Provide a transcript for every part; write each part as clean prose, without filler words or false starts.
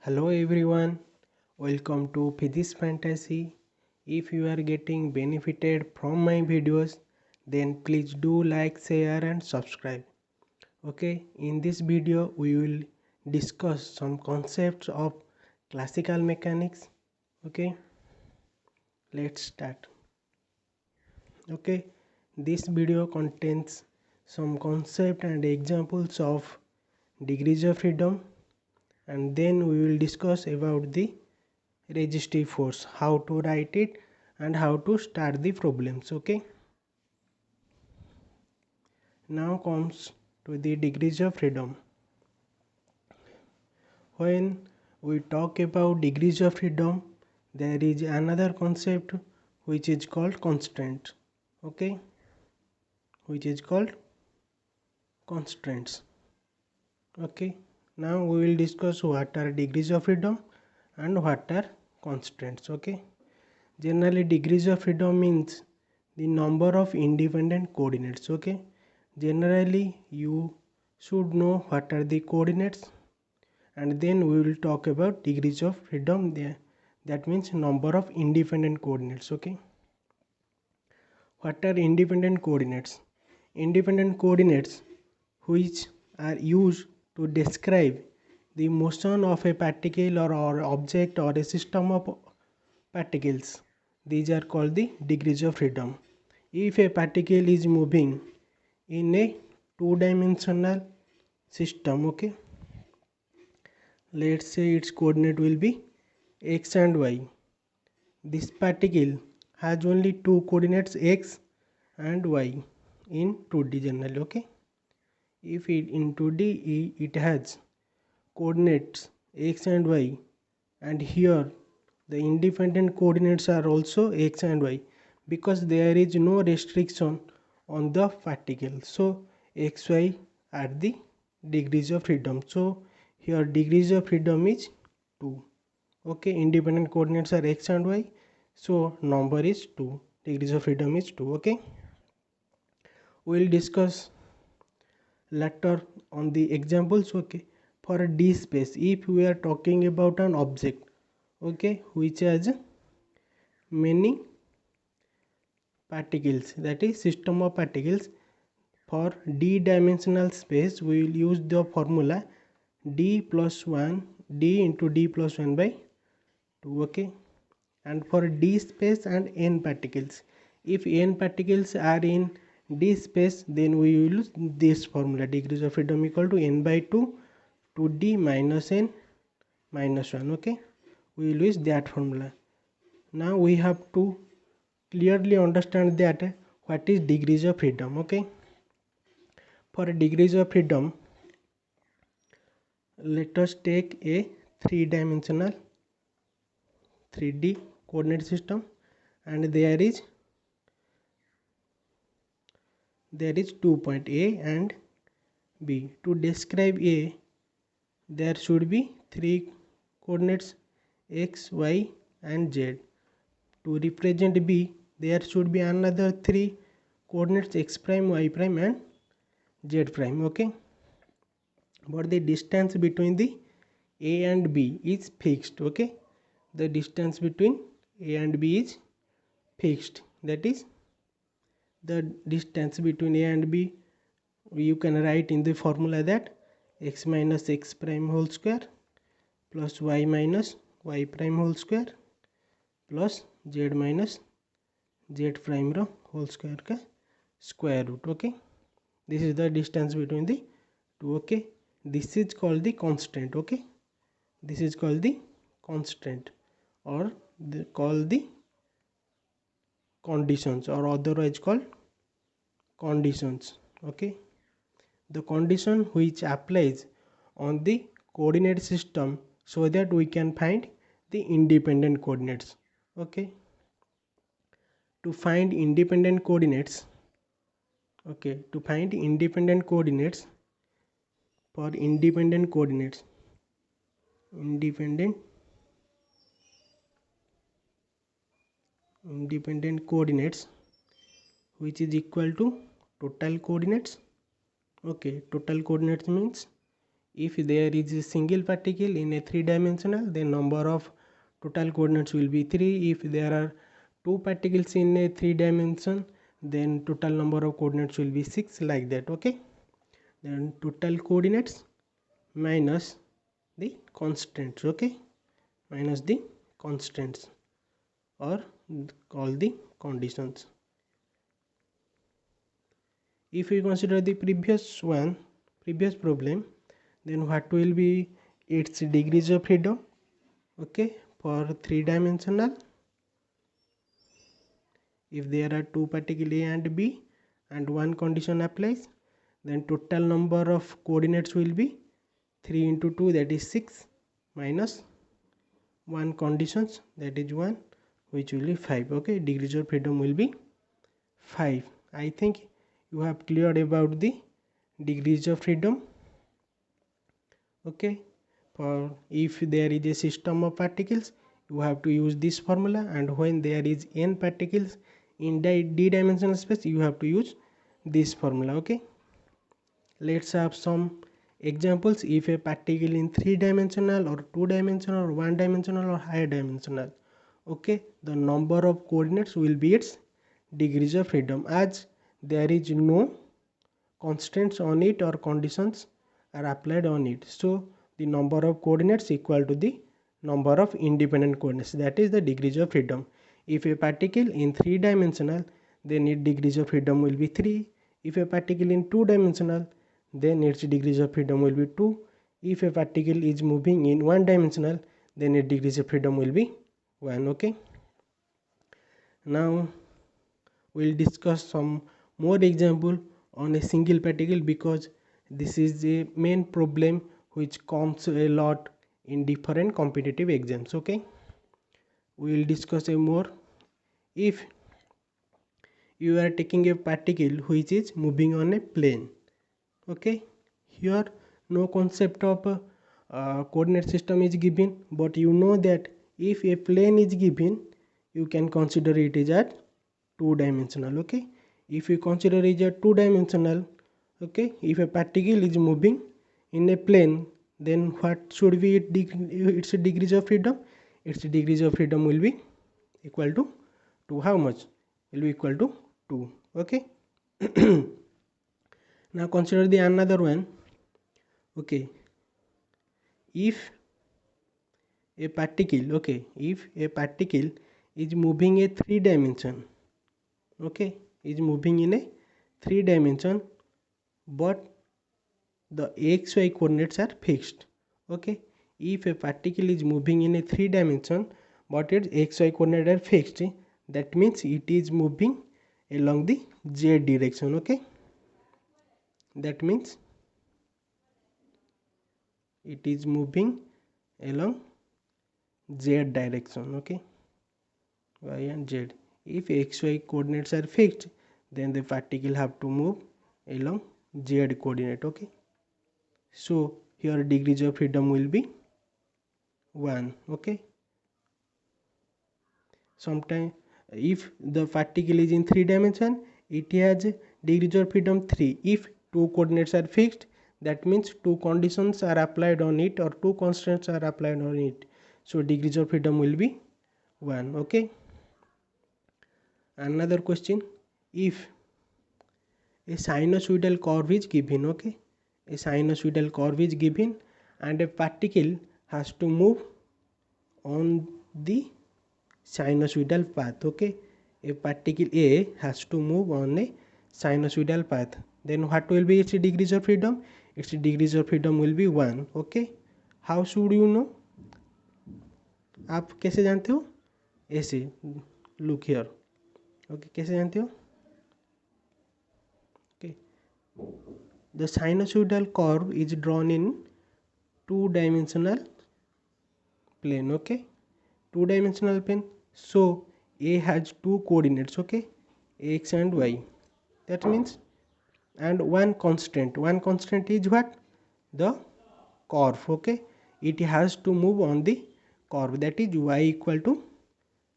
Hello everyone, welcome to Physics Fantasy. If you are getting benefited from my videos, then please do like, share and subscribe. Okay, in this video we will discuss some concepts of classical mechanics. Okay, let's start. Okay, this video contains some concept and examples of degrees of freedom, and then we will discuss about the resistive force, how to write it and how to start the problems. Okay, now comes to the degrees of freedom. When we talk about degrees of freedom, there is another concept which is called constraints. Okay, which is called constraints. Okay, now we will discuss what are degrees of freedom and what are constraints. Okay, generally degrees of freedom means the number of independent coordinates. Okay, generally you should know what are the coordinates, and then we will talk about degrees of freedom there, that means number of independent coordinates. Okay, what are independent coordinates? Independent coordinates which are used to describe the motion of a particle or object or a system of particles. These are called the degrees of freedom. If a particle is moving in a two-dimensional system, okay, let's say its coordinate will be x and y. This particle has only two coordinates x and y in 2D generally. Okay, if it in 2D it has coordinates x and y, and here the independent coordinates are also x and y, because there is no restriction on the particle. So xy are the degrees of freedom. So here degrees of freedom is 2. Okay, independent coordinates are x and y, so number is 2, degrees of freedom is 2. Okay, we will discuss later on the examples. Okay, for a d space, if we are talking about an object, okay, which has many particles, that is system of particles, for d dimensional space we will use the formula d plus 1 d into d plus 1 by 2. Okay, and for d space and n particles, if n particles are in d space, then we will use this formula, degrees of freedom equal to n by 2 to d minus n minus 1. Okay, we will use that formula. Now we have to clearly understand that what is degrees of freedom. Okay, for degrees of freedom, let us take a three-dimensional 3D coordinate system, and there is 2 point A and B. To describe A, there should be 3 coordinates x, y and z. To represent B, there should be another 3 coordinates x prime, y prime and z prime. Okay, but the distance between the A and B is fixed. Okay, the distance between A and B is fixed, that is the distance between A and B you can write in the formula that x minus x prime whole square plus y minus y prime whole square plus z minus z prime ro whole square का square root. Okay, this is the distance between the two. Okay, this is called the constant. Okay, this is called the constant, or called the conditions, or otherwise called conditions. Okay, the condition which applies on the coordinate system so that we can find the independent coordinates. Okay, to find independent coordinates, okay, to find independent coordinates, for independent coordinates, independent coordinates which is equal to total coordinates. Okay, total coordinates means If there is a single particle in a 3-dimensional, then number of total coordinates will be 3. If there are 2 particles in a 3 dimension, then total number of coordinates will be 6, like that. Okay, then total coordinates minus the constants. Okay, minus the constants, or call the conditions. If we consider the previous problem, then what will be its degrees of freedom? Okay, for 3-dimensional, if there are 2 particles A and B and one condition applies, then total number of coordinates will be 3 into 2, that is 6, minus 1 conditions, that is 1, which will be 5. Okay, degrees of freedom will be 5. I think you have cleared about the degrees of freedom. Okay, for if there is a system of particles, you have to use this formula, and when there is n particles in d-dimensional space, you have to use this formula. Okay, let's have some examples. If a particle in 3-dimensional or 2-dimensional or 1-dimensional or higher dimensional, okay, the number of coordinates will be its degrees of freedom, as there is no constraints on it or conditions are applied on it. So the number of coordinates equal to the number of independent coordinates, that is the degrees of freedom. If a particle in 3-dimensional, then its degrees of freedom will be 3. If a particle in 2-dimensional, then its degrees of freedom will be 2. If a particle is moving in 1-dimensional, then its degrees of freedom will be 1. Okay, now we'll discuss some more example on a single particle, because this is a main problem which comes a lot in different competitive exams. Okay, we will discuss a more. If you are taking a particle which is moving on a plane, okay, here no concept of coordinate system is given, but you know that if a plane is given, you can consider it is at 2-dimensional. Okay, if you consider it as 2-dimensional, okay, if a particle is moving in a plane, then what should be its degrees of freedom? Its degrees of freedom will be equal to how much? Will be equal to 2. Okay, now consider the another one. Okay, if a particle, okay, if a particle is moving a 3-dimension, okay, is moving in a 3-dimension, but the xy coordinates are fixed. Okay, if a particle is moving in a 3-dimension but its xy coordinates are fixed, that means it is moving along the z direction. Okay, that means it is moving along z direction. Okay, y and z. If xy coordinates are fixed, then the particle have to move along z coordinate. Okay, so here degrees of freedom will be 1. Okay, sometimes if the particle is in 3-dimension, it has degrees of freedom 3. If 2 coordinates are fixed, that means 2 conditions are applied on it or 2 constants are applied on it, so degrees of freedom will be 1. Okay, another question. If a sinusoidal curve is given, okay, a sinusoidal curve is given and a particle has to move on the sinusoidal path. Okay, a particle A has to move on a sinusoidal path, then what will be its degrees of freedom? Its degrees of freedom will be 1. Okay, how should you know? आप कैसे जानते हो? ऐसे, look here. Okay, कैसे जानते हो? Okay, the sinusoidal curve is drawn in 2-dimensional plane. Okay, 2-dimensional plane. So A has 2 coordinates, okay, x and y. That means, and one constant is what? The curve. Okay, it has to move on the curve, that is y equal to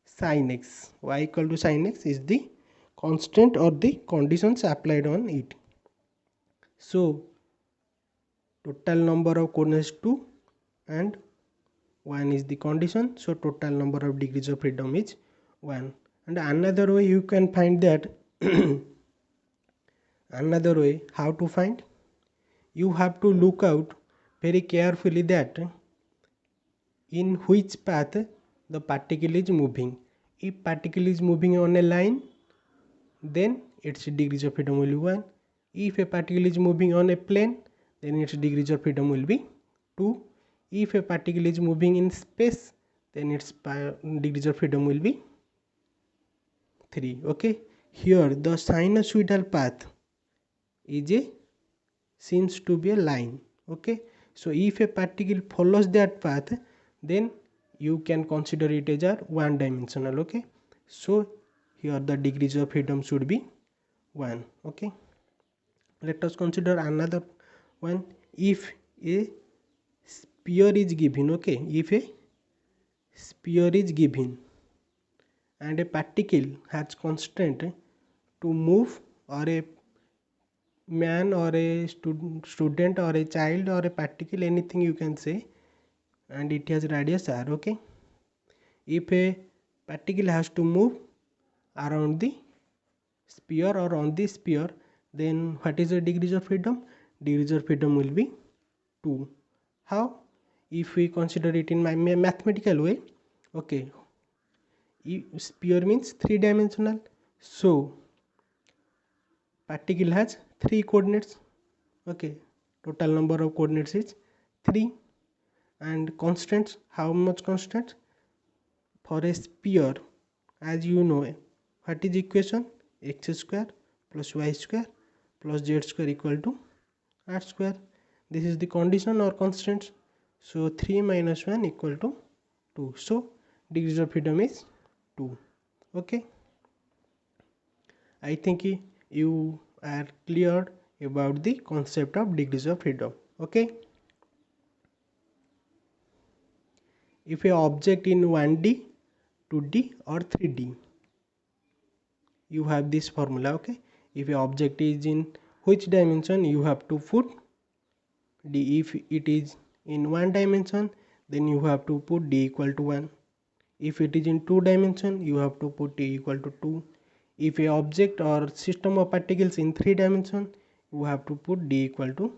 sin x. Y equal to sin x is the constant or the conditions applied on it. So total number of coordinates 2 and 1 is the condition, so total number of degrees of freedom is 1. And another way you can find that another way how to find, you have to look out very carefully that in which path the particle is moving. If particle is moving on a line, then its degrees of freedom will be 1. If a particle is moving on a plane, then its degrees of freedom will be 2. If a particle is moving in space, then its degrees of freedom will be 3. Okay, here the sinusoidal path seems to be a line. Okay, so if a particle follows that path, then you can consider it as a one dimensional. Okay, so here the degrees of freedom should be 1. Okay, let us consider another one. If a sphere is given, okay, if a sphere is given and a particle has constraint to move, or a man or a student or a child or a particle, anything you can say, and it has radius r. Okay, if a particle has to move around the sphere or on the sphere, then what is the degrees of freedom? Degrees of freedom will be 2. How? If we consider it in my mathematical way, okay, sphere means 3-dimensional, so particle has 3 coordinates. Okay, total number of coordinates is 3. And constants, how much constants? For a sphere, as you know, what is equation? X square plus y square plus z square equal to r square. This is the condition or constants. So 3 minus 1 equal to 2. So degrees of freedom is 2. Okay, I think you are clear about the concept of degrees of freedom. Okay, if a object in 1D, 2D or 3D, you have this formula. Okay, if a object is in which dimension, you have to put d. If it is in 1 dimension, then you have to put d equal to 1. If it is in 2 dimension, you have to put d equal to 2. If a object or system of particles in 3 dimension, you have to put d equal to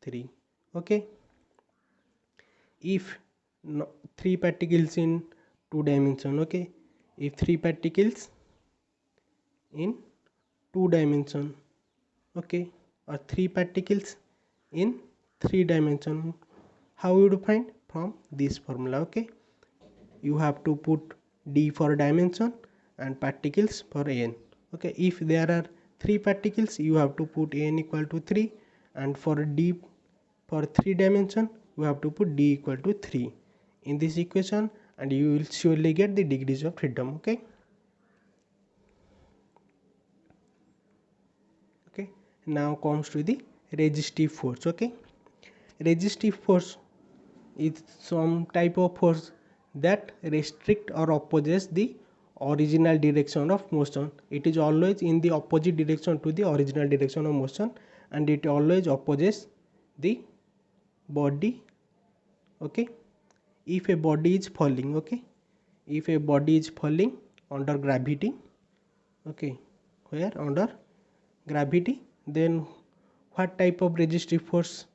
3. Okay, if 3 particles in 2 dimension, okay, if 3 particles in 2 dimension, okay, or 3 particles in 3 dimension, how you would find? From this formula. Okay, you have to put d for dimension and particles for n. Okay, if there are 3 particles, you have to put n equal to 3, and for d for 3 dimension, you have to put d equal to 3 in this equation, and you will surely get the degrees of freedom. Okay, okay, now comes to the resistive force. Okay, resistive force is some type of force that restrict or opposes the original direction of motion. It is always in the opposite direction to the original direction of motion, and it always opposes the body. Okay, if a body is falling, okay, if a body is falling under gravity, okay, where under gravity, then what type of resistive force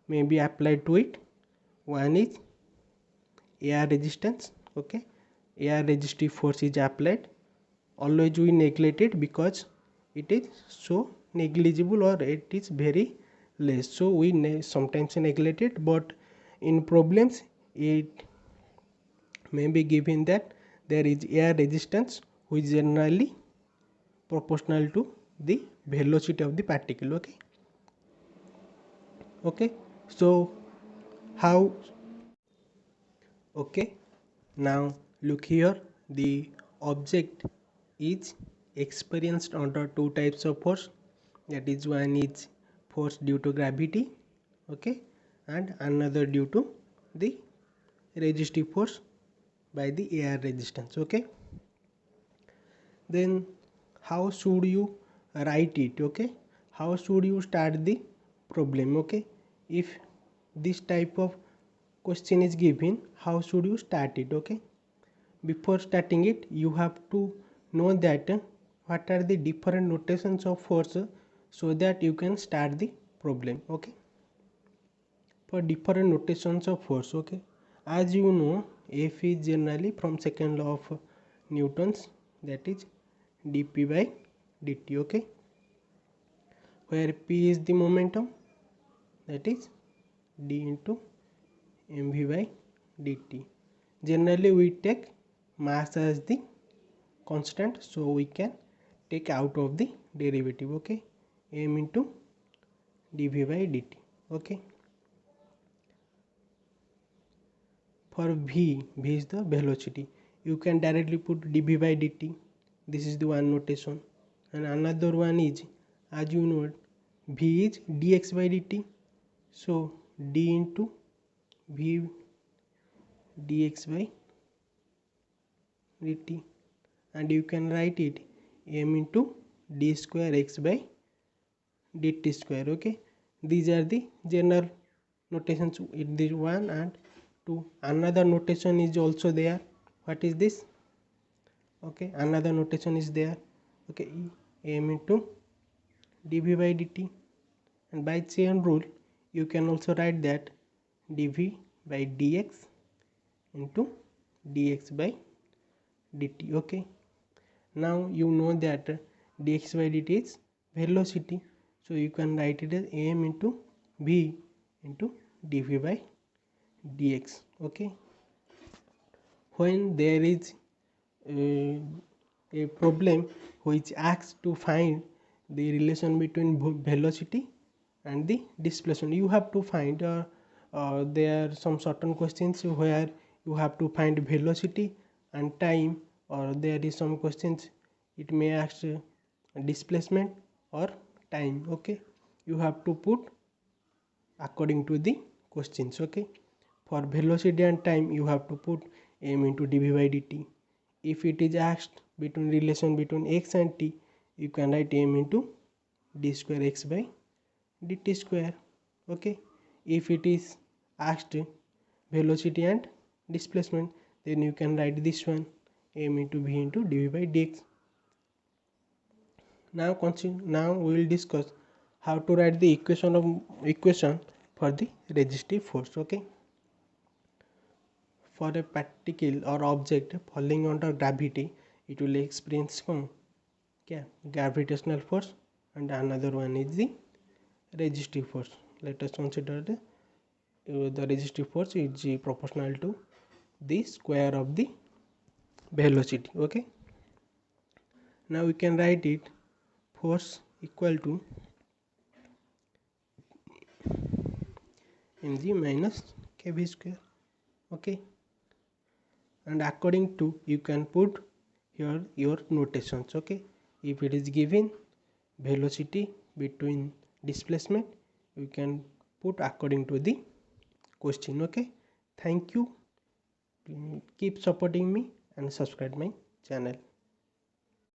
may be applied to it? One is air resistance. Okay, air resistive force is applied. Always we neglect it because it is so negligible, or it is very less, so we sometimes neglect it, but in problems it may be given that there is air resistance which is generally proportional to the velocity of the particle. Okay, okay, so how? Okay, now look here, the object is experienced under two types of force, that is, one is force due to gravity, okay, and another due to the resistive force by the air resistance. Okay, then how should you write it? Okay, how should you start the problem? Okay, if this type of question is given, how should you start it? Okay, before starting it you have to know that what are the different notations of force, so that you can start the problem. Okay, for different notations of force. Okay, as you know, F is generally from second law of Newton's, that is dp by dt. Okay, where p is the momentum, that is d into mv by dt. Generally we take mass as the constant, so we can take out of the derivative. Okay, m into dv by dt. Okay, for v is the velocity, you can directly put dv by dt. This is the one notation, and another one is, as you know, v is dx by dt, so d into v dx by dt, and you can write it m into d square x by dt square. Okay, these are the general notations in this one and two. Another notation is also there. What is this? Okay, another notation is there. Okay, m into dv by dt, and by chain rule you can also write that dv by dx into dx by dt. Okay, now you know that dx by dt is velocity, so you can write it as m into v into dv by dx. Okay, when there is a problem which asks to find the relation between velocity and the displacement, you have to find there are some certain questions where you have to find velocity and time, or there is some questions it may ask displacement or time. Okay, you have to put according to the questions. Okay, for velocity and time you have to put m into dv by dt. If it is asked between relation between x and t, you can write m into d square x by dt square. Okay, if it is asked velocity and displacement, then you can write this one, m into v into dv by dx. Now we will discuss how to write the equation for the resistive force. Okay, for a particle or object falling under gravity, it will experience gravitational force, and another one is the resistive force. Let us consider the resistive force is proportional to the square of the velocity. Okay, now we can write it, force equal to mg minus kv square. Okay, and according to, you can put here your notations. Okay, if it is given velocity between displacement, you can put according to the question. Okay, thank you. Keep supporting me and subscribe my channel.